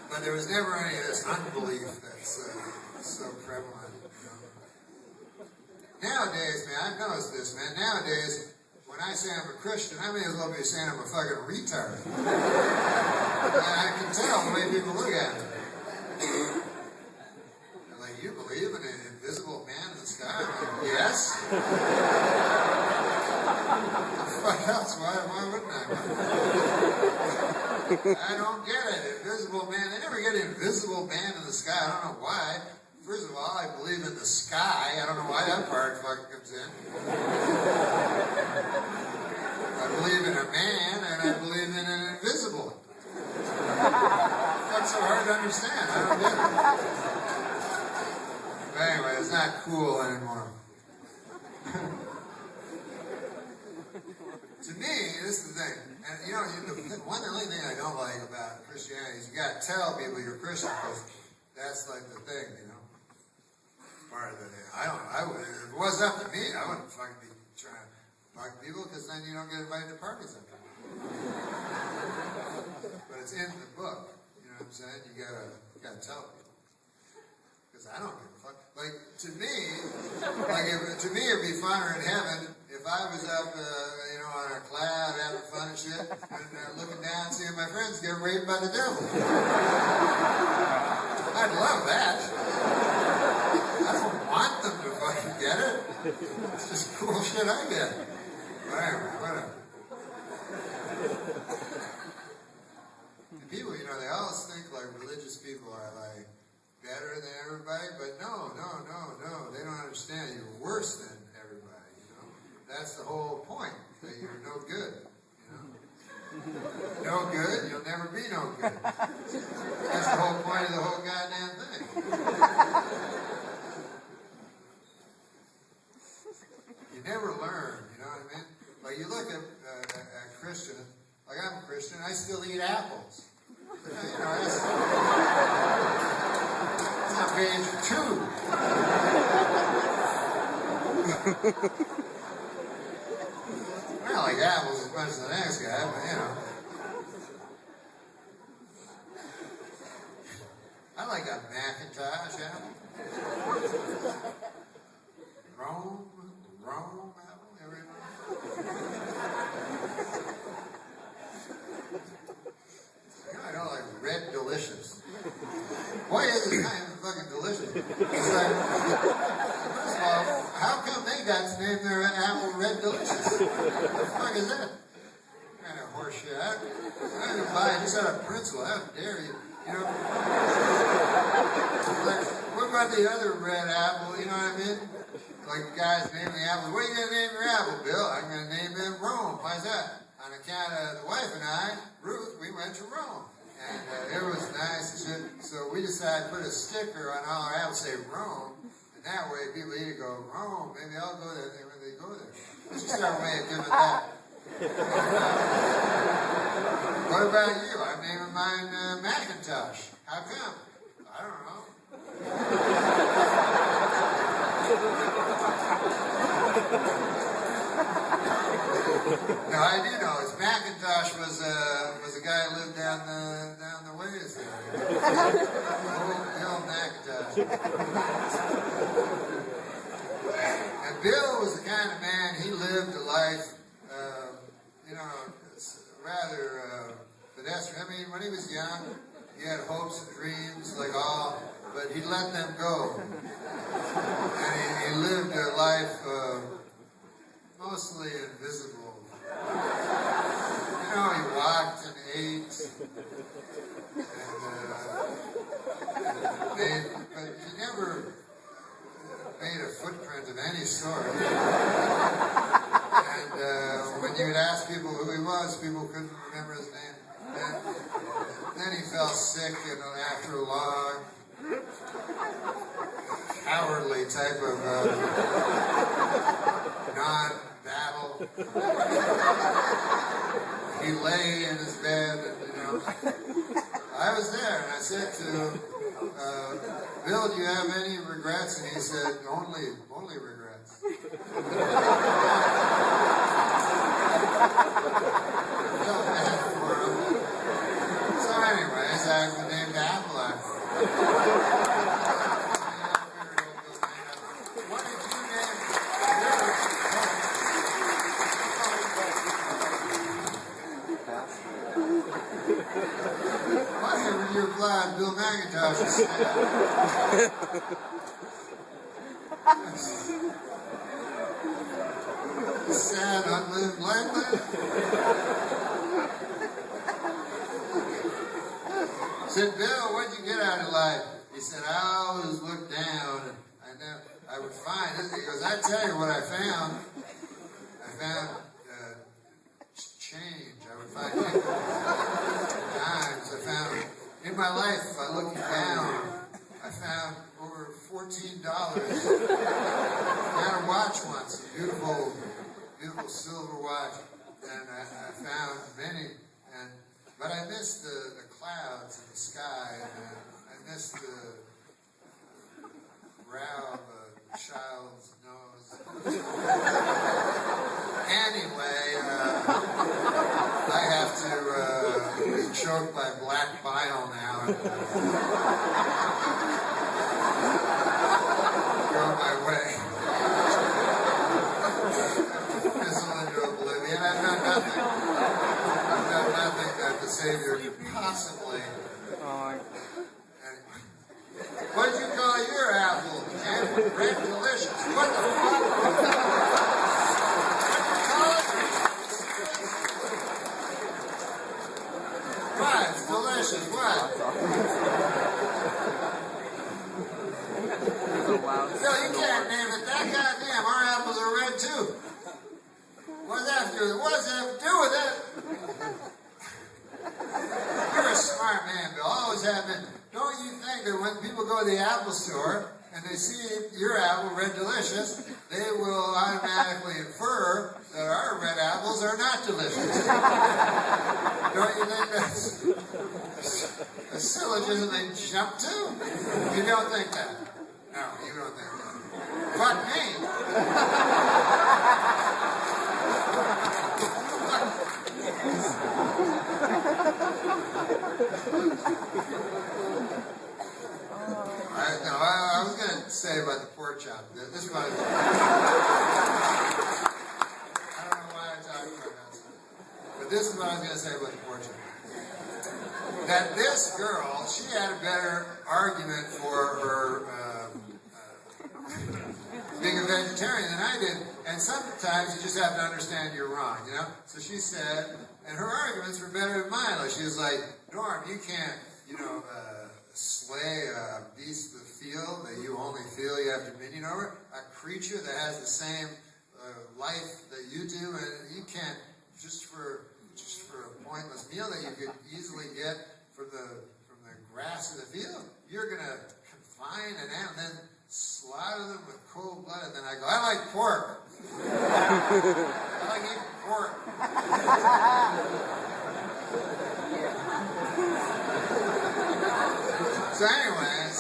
But there was never any of this unbelief that's so prevalent, you know. Nowadays, man, I've noticed this, man. Nowadays, when I say I'm a Christian, I may as well be saying I'm a fucking retard. And I can tell the way people look at me. They're like, you believe in an invisible man in the sky? I'm like, yes. What else? Why wouldn't I? I don't get it. Invisible man. They never get an invisible man in the sky. I don't know why. First of all, I believe in the sky. I don't know why that part fucking comes in. I believe in a man, and I believe in an invisible. What's so hard to understand? I don't get it. But anyway, it's not cool anymore. To me, this is the thing. And you know, one only thing I don't like about Christianity is you got to tell people you're Christian because that's like the thing, you know. Part of it. If it was up to me, I wouldn't fucking be trying to fuck people because then you don't get invited to parties up there. But it's in the book, you know what I'm saying? You gotta tell people. Because I don't give a fuck. Like, to me, it'd be funner in heaven if I was up, you know, on a cloud having fun and shit, and looking down, seeing my friends get raped by the devil. I'd love that. I don't want them to fucking get it. It's just cool shit I get. Whatever. And people, you know, they always think like religious people are like better than everybody, but no. They don't understand. You're worse than everybody, you know. That's the whole point, that you're no good, you know. No good, you'll never be no good. That's the whole point of the whole goddamn thing. You never learn, you know what I mean? Like you look at a Christian, like I'm a Christian, I still eat apples. You know, that's not page 2. I don't like apples as much as the next guy, but you know. I like a Macintosh apple. Rome apple, everybody. I don't like Red Delicious. Why is it not even fucking delicious? It's like, first of all, how come they got to name their apple Red Delicious? What the fuck is that? Kind of horse shit. I didn't buy it just out of principle. How dare you? You know? Like, what about the other red apple? You know what I mean? Like the guys naming the apple. What are you going to name your apple, Bill? I'm going to name it Rome. Why is that? On account of the wife and I, Ruth, we went to Rome. And it was nice and shit. So we decided to put a sticker on all our apples say Rome. And that way people either go, Rome, maybe I'll go there when they go there. It's just our way of giving that. What about you? I'm naming mine Macintosh. How come? I don't know. No, I do know. It's Macintosh was a guy who lived down the ways there. Bill Macintosh. And Bill was the kind of man, he lived a life, you know, rather pedestrian. I mean, when he was young, he had hopes and dreams like all, but but he let them go. And he lived a life mostly invisible. You know, he walked and ate, but he never made a footprint of any sort. And when you would ask people who he was, people couldn't remember his name. And then he fell sick, after a long, cowardly type of non-battle. He lay in his bed, and I was there, and I said to him, Bill, do you have any regrets? And he said, only regrets. Felt bad for him. So anyways, I've been named Apple. What did you name? Why when you're blind, Bill McIntosh is sad. Sad, unlived life. I said, Bill, what'd you get out of life? He said, I always look down, and I would find it. He goes, I tell you what I found. I found change. I would find dimes. I found, in my life, I looked down. I found over $14. I had a watch once, a beautiful silver watch, and I found many, but I missed the clouds in the sky, and I missed the brow of a child's nose. Anyway, I have to be choked by black bile now. And, go my way. Fizzle into oblivion. I've done nothing that the Savior could possibly. What'd you call your apple, Ken? Red Delicious. What the fuck? What? It's delicious. What? No, you can't name it that. Goddamn, our apples are red too. What does that have to do with it? What does that have to do with it? You're a smart man, Bill. Always have been. Don't you think that when people go to the Apple store and they see your apple, Red Delicious, they will automatically infer that our red apples are not delicious? Don't you think that's a syllogism they jump to? You don't think that? No, you don't think that. Fuck me. I was going to say about the pork chop. This is what I don't know why I'm talking about that. But this is what I was going to say about the pork chop. That this girl, she had a better argument for her being a vegetarian than I did. And sometimes you just have to understand you're wrong, So she said, and her arguments were better than mine. Like she was like, Norm, you can't, slay a beast of the field that you only feel you have dominion over, a creature that has the same life that you do, and you can't, just for a pointless meal that you could easily get from the grass of the field, you're going to confine an animal and then slaughter them with cold blood. And then I go, I like pork. I like eating pork. So anyways,